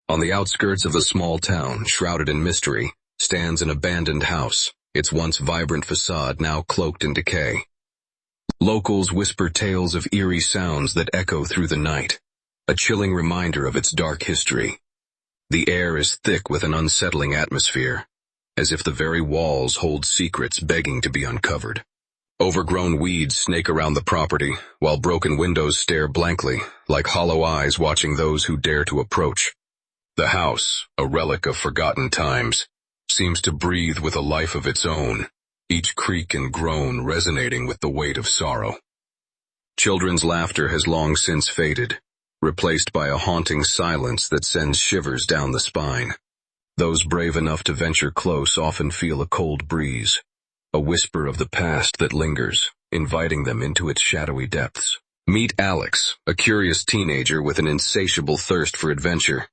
On the outskirts of the small town, shrouded in mystery, stands an abandoned house, its once vibrant facade now cloaked in decay. Locals whisper tales of eerie sounds that echo through the night, a chilling reminder of its dark history. The air is thick with an unsettling atmosphere, as if the very walls hold secrets begging to be uncovered. Overgrown weeds snake around the property, while broken windows stare blankly, like hollow eyes watching those who dare to approach. The house, a relic of forgotten times, seems to breathe with a life of its own, each creak and groan resonating with the weight of sorrow. Children's laughter has long since faded, replaced by a haunting silence that sends shivers down the spine. Those brave enough to venture close often feel a cold breeze, a whisper of the past that lingers, inviting them into its shadowy depths. Meet Alex, a curious teenager with an insatiable thirst for adventure.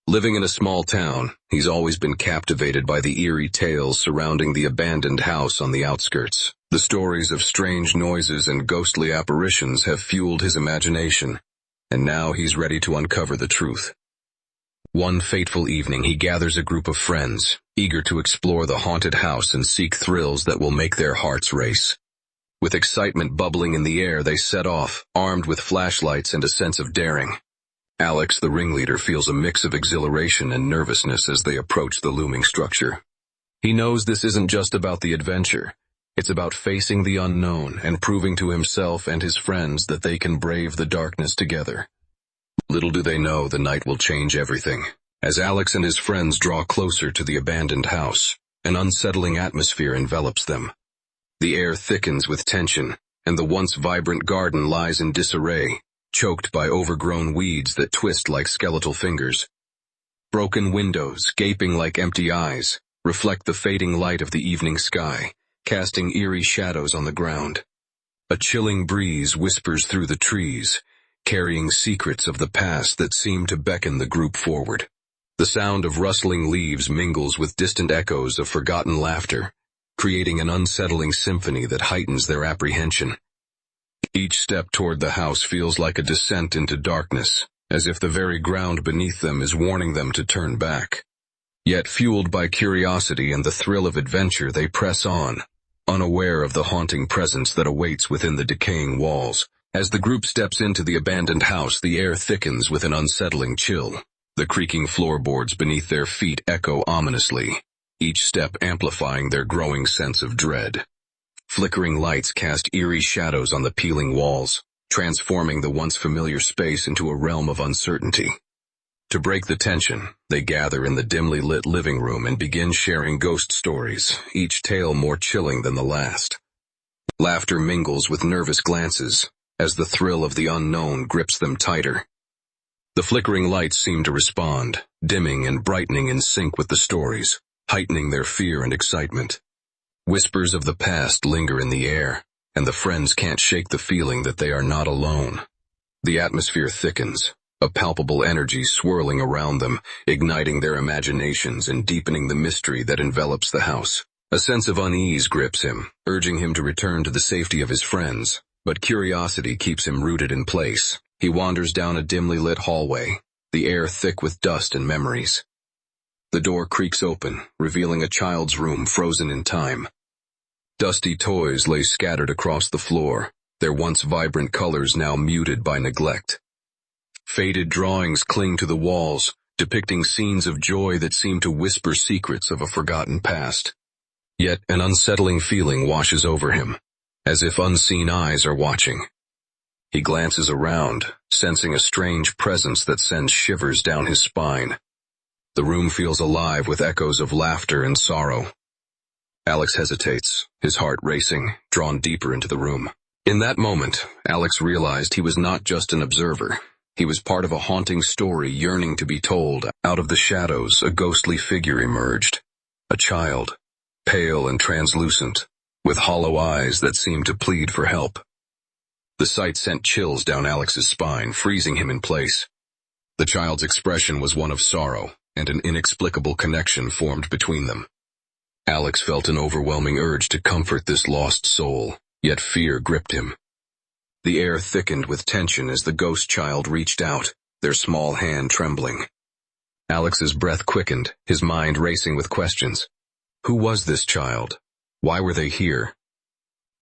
Living in a small town, he's always been captivated by the eerie tales surrounding the abandoned house on the outskirts. The stories of strange noises and ghostly apparitions have fueled his imagination, and now he's ready to uncover the truth. One fateful evening he gathers a group of friends, eager to explore the haunted house and seek thrills that will make their hearts race. With excitement bubbling in the air, they set off, armed with flashlights and a sense of daring. Alex, the ringleader, feels a mix of exhilaration and nervousness as they approach the looming structure. He knows this isn't just about the adventure. It's about facing the unknown and proving to himself and his friends that they can brave the darkness together. Little do they know the night will change everything. As Alex and his friends draw closer to the abandoned house, an unsettling atmosphere envelops them. The air thickens with tension, and the once vibrant garden lies in disarray, choked by overgrown weeds that twist like skeletal fingers. Broken windows, gaping like empty eyes, reflect the fading light of the evening sky, casting eerie shadows on the ground. A chilling breeze whispers through the trees, carrying secrets of the past that seem to beckon the group forward. The sound of rustling leaves mingles with distant echoes of forgotten laughter, creating an unsettling symphony that heightens their apprehension. Each step toward the house feels like a descent into darkness, as if the very ground beneath them is warning them to turn back. Yet fueled by curiosity and the thrill of adventure, they press on, unaware of the haunting presence that awaits within the decaying walls. As the group steps into the abandoned house, the air thickens with an unsettling chill. The creaking floorboards beneath their feet echo ominously, each step amplifying their growing sense of dread. Flickering lights cast eerie shadows on the peeling walls, transforming the once familiar space into a realm of uncertainty. To break the tension, they gather in the dimly lit living room and begin sharing ghost stories, each tale more chilling than the last. Laughter mingles with nervous glances, as the thrill of the unknown grips them tighter. The flickering lights seem to respond, dimming and brightening in sync with the stories, heightening their fear and excitement. Whispers of the past linger in the air, and the friends can't shake the feeling that they are not alone. The atmosphere thickens, a palpable energy swirling around them, igniting their imaginations and deepening the mystery that envelops the house. A sense of unease grips him, urging him to return to the safety of his friends. But curiosity keeps him rooted in place. He wanders down a dimly lit hallway, the air thick with dust and memories. The door creaks open, revealing a child's room frozen in time. Dusty toys lay scattered across the floor, their once vibrant colors now muted by neglect. Faded drawings cling to the walls, depicting scenes of joy that seem to whisper secrets of a forgotten past. Yet an unsettling feeling washes over him, as if unseen eyes are watching. He glances around, sensing a strange presence that sends shivers down his spine. The room feels alive with echoes of laughter and sorrow. Alex hesitates, his heart racing, drawn deeper into the room. In that moment, Alex realized he was not just an observer. He was part of a haunting story yearning to be told. Out of the shadows, a ghostly figure emerged. A child, pale and translucent, with hollow eyes that seemed to plead for help. The sight sent chills down Alex's spine, freezing him in place. The child's expression was one of sorrow, and an inexplicable connection formed between them. Alex felt an overwhelming urge to comfort this lost soul, yet fear gripped him. The air thickened with tension as the ghost child reached out, their small hand trembling. Alex's breath quickened, his mind racing with questions. Who was this child? Why were they here?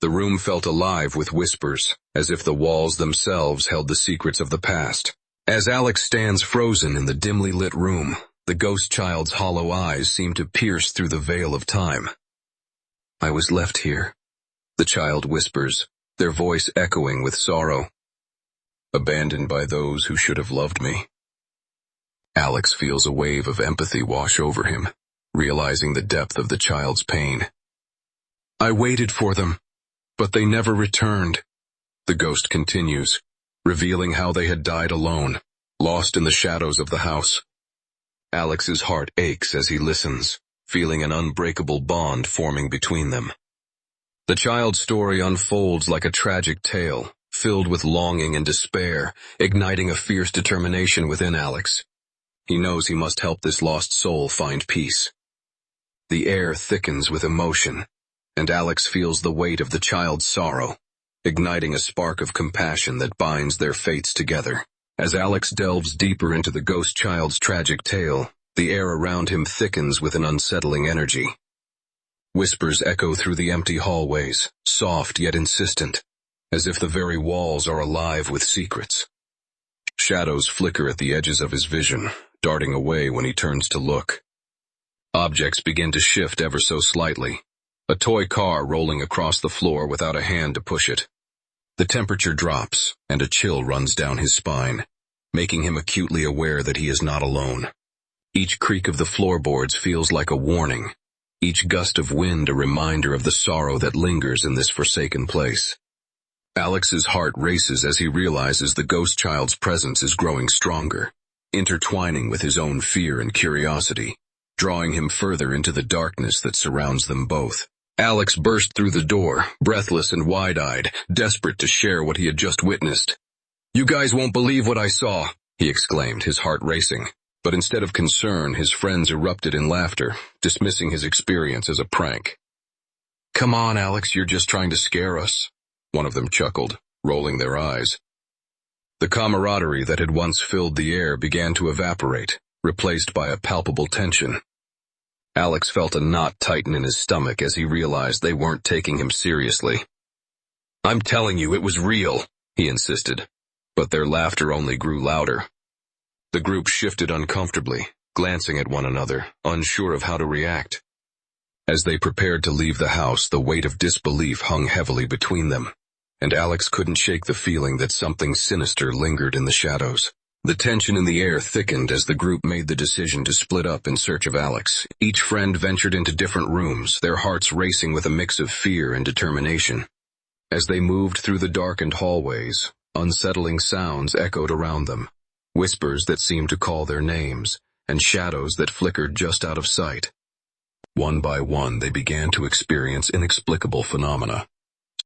The room felt alive with whispers, as if the walls themselves held the secrets of the past. As Alex stands frozen in the dimly lit room, the ghost child's hollow eyes seem to pierce through the veil of time. I was left here, the child whispers, their voice echoing with sorrow. Abandoned by those who should have loved me. Alex feels a wave of empathy wash over him, realizing the depth of the child's pain. I waited for them, but they never returned, the ghost continues, revealing how they had died alone, lost in the shadows of the house. Alex's heart aches as he listens, feeling an unbreakable bond forming between them. The child's story unfolds like a tragic tale, filled with longing and despair, igniting a fierce determination within Alex. He knows he must help this lost soul find peace. The air thickens with emotion, and Alex feels the weight of the child's sorrow, igniting a spark of compassion that binds their fates together. As Alex delves deeper into the ghost child's tragic tale, the air around him thickens with an unsettling energy. Whispers echo through the empty hallways, soft yet insistent, as if the very walls are alive with secrets. Shadows flicker at the edges of his vision, darting away when he turns to look. Objects begin to shift ever so slightly, a toy car rolling across the floor without a hand to push it. The temperature drops, and a chill runs down his spine, making him acutely aware that he is not alone. Each creak of the floorboards feels like a warning, each gust of wind a reminder of the sorrow that lingers in this forsaken place. Alex's heart races as he realizes the ghost child's presence is growing stronger, intertwining with his own fear and curiosity, drawing him further into the darkness that surrounds them both. Alex burst through the door, breathless and wide-eyed, desperate to share what he had just witnessed. "You guys won't believe what I saw," he exclaimed, his heart racing. But instead of concern, his friends erupted in laughter, dismissing his experience as a prank. "Come on, Alex, you're just trying to scare us," one of them chuckled, rolling their eyes. The camaraderie that had once filled the air began to evaporate, replaced by a palpable tension. Alex felt a knot tighten in his stomach as he realized they weren't taking him seriously. "I'm telling you, it was real," he insisted, but their laughter only grew louder. The group shifted uncomfortably, glancing at one another, unsure of how to react. As they prepared to leave the house, the weight of disbelief hung heavily between them, and Alex couldn't shake the feeling that something sinister lingered in the shadows. The tension in the air thickened as the group made the decision to split up in search of Alex. Each friend ventured into different rooms, their hearts racing with a mix of fear and determination. As they moved through the darkened hallways, unsettling sounds echoed around them, whispers that seemed to call their names, and shadows that flickered just out of sight. One by one, they began to experience inexplicable phenomena.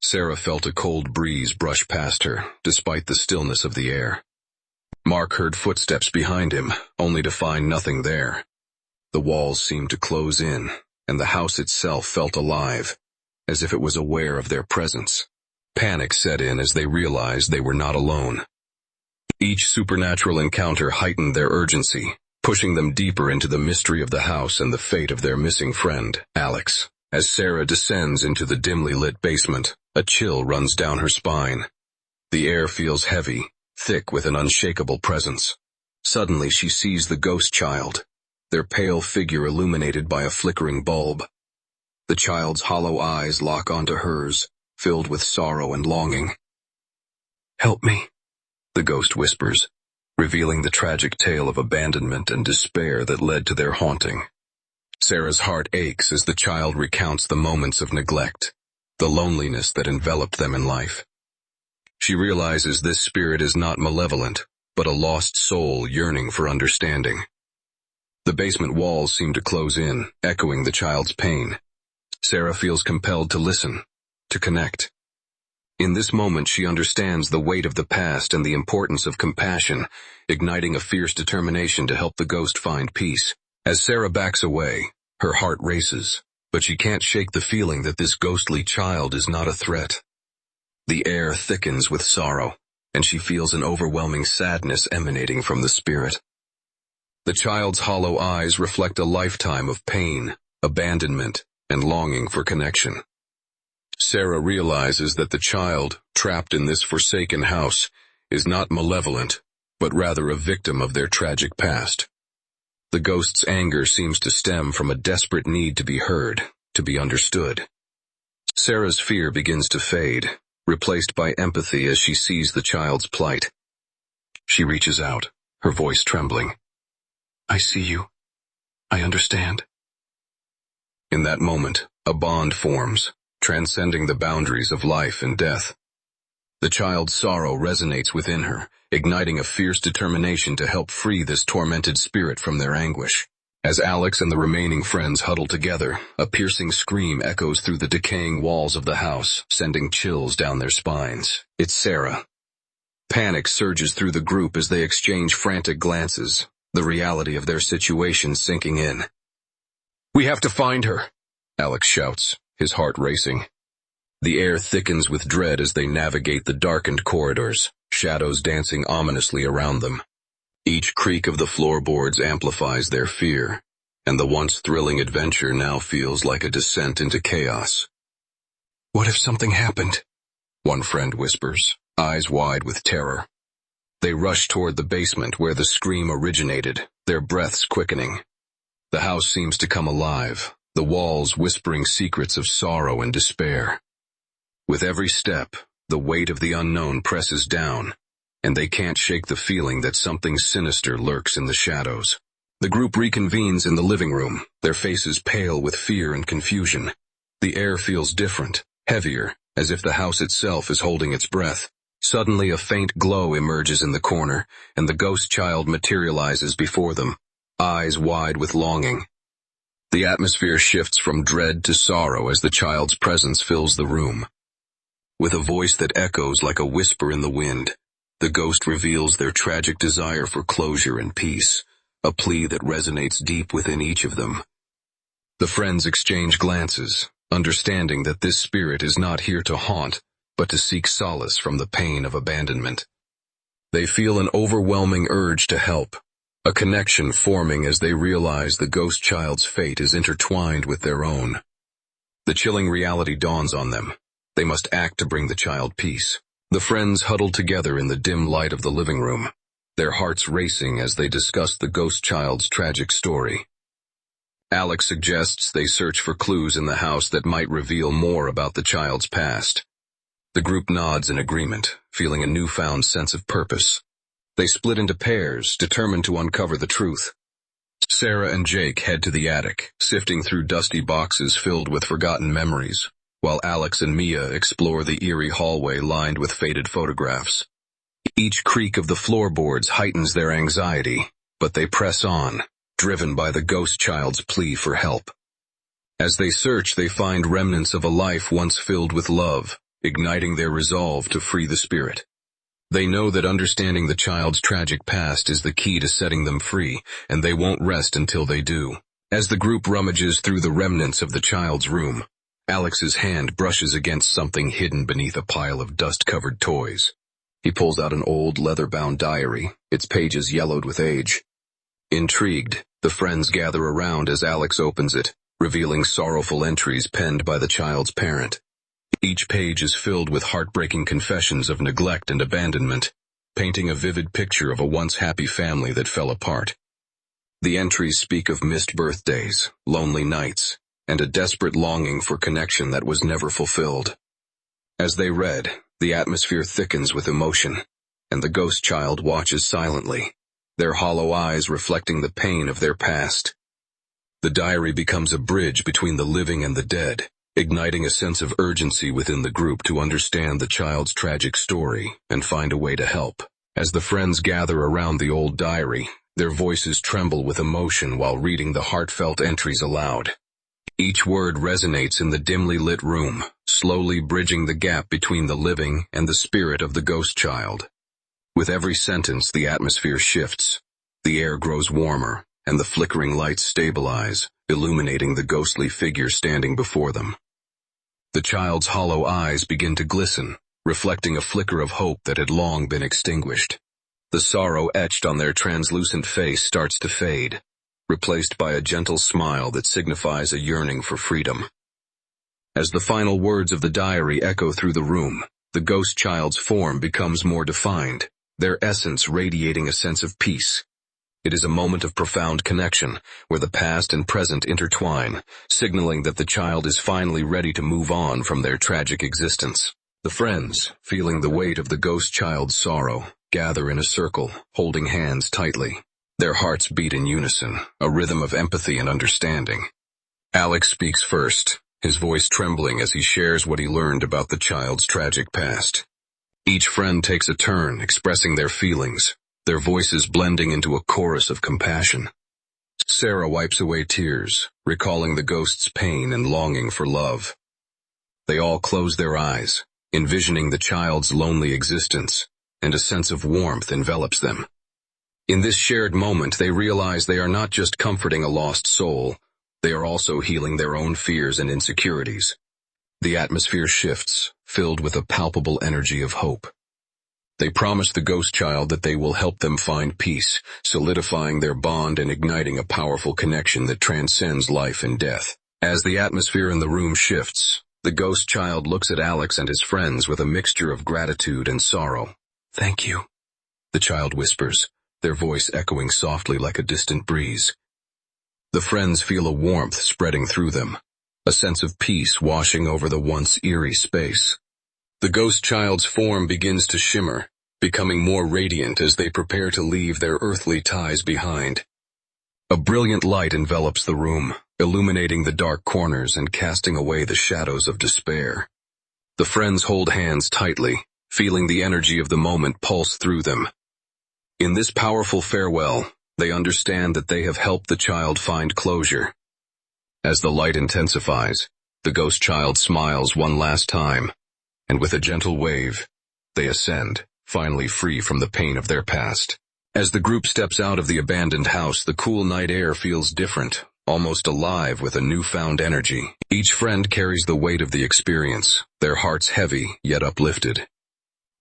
Sarah felt a cold breeze brush past her, despite the stillness of the air. Mark heard footsteps behind him, only to find nothing there. The walls seemed to close in, and the house itself felt alive, as if it was aware of their presence. Panic set in as they realized they were not alone. Each supernatural encounter heightened their urgency, pushing them deeper into the mystery of the house and the fate of their missing friend, Alex. As Sarah descends into the dimly lit basement, a chill runs down her spine. The air feels heavy, thick with an unshakable presence. Suddenly she sees the ghost child, their pale figure illuminated by a flickering bulb. The child's hollow eyes lock onto hers, filled with sorrow and longing. "Help me," the ghost whispers, revealing the tragic tale of abandonment and despair that led to their haunting. Sarah's heart aches as the child recounts the moments of neglect, the loneliness that enveloped them in life. She realizes this spirit is not malevolent, but a lost soul yearning for understanding. The basement walls seem to close in, echoing the child's pain. Sarah feels compelled to listen, to connect. In this moment she understands the weight of the past and the importance of compassion, igniting a fierce determination to help the ghost find peace. As Sarah backs away, her heart races, but she can't shake the feeling that this ghostly child is not a threat. The air thickens with sorrow, and she feels an overwhelming sadness emanating from the spirit. The child's hollow eyes reflect a lifetime of pain, abandonment, and longing for connection. Sarah realizes that the child, trapped in this forsaken house, is not malevolent, but rather a victim of their tragic past. The ghost's anger seems to stem from a desperate need to be heard, to be understood. Sarah's fear begins to fade, replaced by empathy as she sees the child's plight. She reaches out, her voice trembling. "I see you. I understand." In that moment, a bond forms, transcending the boundaries of life and death. The child's sorrow resonates within her, igniting a fierce determination to help free this tormented spirit from their anguish. As Alex and the remaining friends huddle together, a piercing scream echoes through the decaying walls of the house, sending chills down their spines. It's Sarah. Panic surges through the group as they exchange frantic glances, the reality of their situation sinking in. "We have to find her," Alex shouts, his heart racing. The air thickens with dread as they navigate the darkened corridors, shadows dancing ominously around them. Each creak of the floorboards amplifies their fear, and the once thrilling adventure now feels like a descent into chaos. "What if something happened?" one friend whispers, eyes wide with terror. They rush toward the basement where the scream originated, their breaths quickening. The house seems to come alive, the walls whispering secrets of sorrow and despair. With every step, the weight of the unknown presses down, and they can't shake the feeling that something sinister lurks in the shadows. The group reconvenes in the living room, their faces pale with fear and confusion. The air feels different, heavier, as if the house itself is holding its breath. Suddenly a faint glow emerges in the corner, and the ghost child materializes before them, eyes wide with longing. The atmosphere shifts from dread to sorrow as the child's presence fills the room. With a voice that echoes like a whisper in the wind, the ghost reveals their tragic desire for closure and peace, a plea that resonates deep within each of them. The friends exchange glances, understanding that this spirit is not here to haunt, but to seek solace from the pain of abandonment. They feel an overwhelming urge to help, a connection forming as they realize the ghost child's fate is intertwined with their own. The chilling reality dawns on them. They must act to bring the child peace. The friends huddle together in the dim light of the living room, their hearts racing as they discuss the ghost child's tragic story. Alex suggests they search for clues in the house that might reveal more about the child's past. The group nods in agreement, feeling a newfound sense of purpose. They split into pairs, determined to uncover the truth. Sarah and Jake head to the attic, sifting through dusty boxes filled with forgotten memories, while Alex and Mia explore the eerie hallway lined with faded photographs. Each creak of the floorboards heightens their anxiety, but they press on, driven by the ghost child's plea for help. As they search, they find remnants of a life once filled with love, igniting their resolve to free the spirit. They know that understanding the child's tragic past is the key to setting them free, and they won't rest until they do. As the group rummages through the remnants of the child's room, Alex's hand brushes against something hidden beneath a pile of dust-covered toys. He pulls out an old leather-bound diary, its pages yellowed with age. Intrigued, the friends gather around as Alex opens it, revealing sorrowful entries penned by the child's parent. Each page is filled with heartbreaking confessions of neglect and abandonment, painting a vivid picture of a once happy family that fell apart. The entries speak of missed birthdays, lonely nights, and a desperate longing for connection that was never fulfilled. As they read, the atmosphere thickens with emotion, and the ghost child watches silently, their hollow eyes reflecting the pain of their past. The diary becomes a bridge between the living and the dead, igniting a sense of urgency within the group to understand the child's tragic story and find a way to help. As the friends gather around the old diary, their voices tremble with emotion while reading the heartfelt entries aloud. Each word resonates in the dimly lit room, slowly bridging the gap between the living and the spirit of the ghost child. With every sentence, the atmosphere shifts. The air grows warmer, and the flickering lights stabilize, illuminating the ghostly figure standing before them. The child's hollow eyes begin to glisten, reflecting a flicker of hope that had long been extinguished. The sorrow etched on their translucent face starts to fade, replaced by a gentle smile that signifies a yearning for freedom. As the final words of the diary echo through the room, the ghost child's form becomes more defined, their essence radiating a sense of peace. It is a moment of profound connection, where the past and present intertwine, signaling that the child is finally ready to move on from their tragic existence. The friends, feeling the weight of the ghost child's sorrow, gather in a circle, holding hands tightly. Their hearts beat in unison, a rhythm of empathy and understanding. Alex speaks first, his voice trembling as he shares what he learned about the child's tragic past. Each friend takes a turn, expressing their feelings, their voices blending into a chorus of compassion. Sarah wipes away tears, recalling the ghost's pain and longing for love. They all close their eyes, envisioning the child's lonely existence, and a sense of warmth envelops them. In this shared moment, they realize they are not just comforting a lost soul, they are also healing their own fears and insecurities. The atmosphere shifts, filled with a palpable energy of hope. They promise the ghost child that they will help them find peace, solidifying their bond and igniting a powerful connection that transcends life and death. As the atmosphere in the room shifts, the ghost child looks at Alex and his friends with a mixture of gratitude and sorrow. "Thank you," the child whispers, their voice echoing softly like a distant breeze. The friends feel a warmth spreading through them, a sense of peace washing over the once eerie space. The ghost child's form begins to shimmer, becoming more radiant as they prepare to leave their earthly ties behind. A brilliant light envelops the room, illuminating the dark corners and casting away the shadows of despair. The friends hold hands tightly, feeling the energy of the moment pulse through them. In this powerful farewell, they understand that they have helped the child find closure. As the light intensifies, the ghost child smiles one last time, and with a gentle wave, they ascend, finally free from the pain of their past. As the group steps out of the abandoned house, the cool night air feels different, almost alive with a newfound energy. Each friend carries the weight of the experience, their hearts heavy yet uplifted.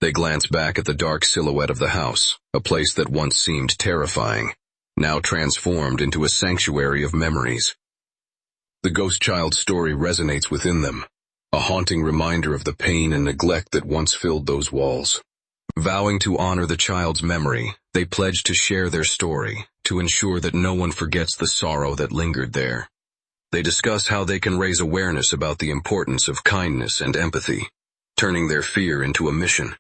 They glance back at the dark silhouette of the house, a place that once seemed terrifying, now transformed into a sanctuary of memories. The ghost child's story resonates within them, a haunting reminder of the pain and neglect that once filled those walls. Vowing to honor the child's memory, they pledge to share their story, to ensure that no one forgets the sorrow that lingered there. They discuss how they can raise awareness about the importance of kindness and empathy, turning their fear into a mission.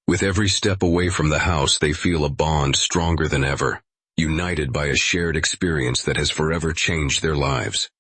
With every step away from the house, they feel a bond stronger than ever, united by a shared experience that has forever changed their lives.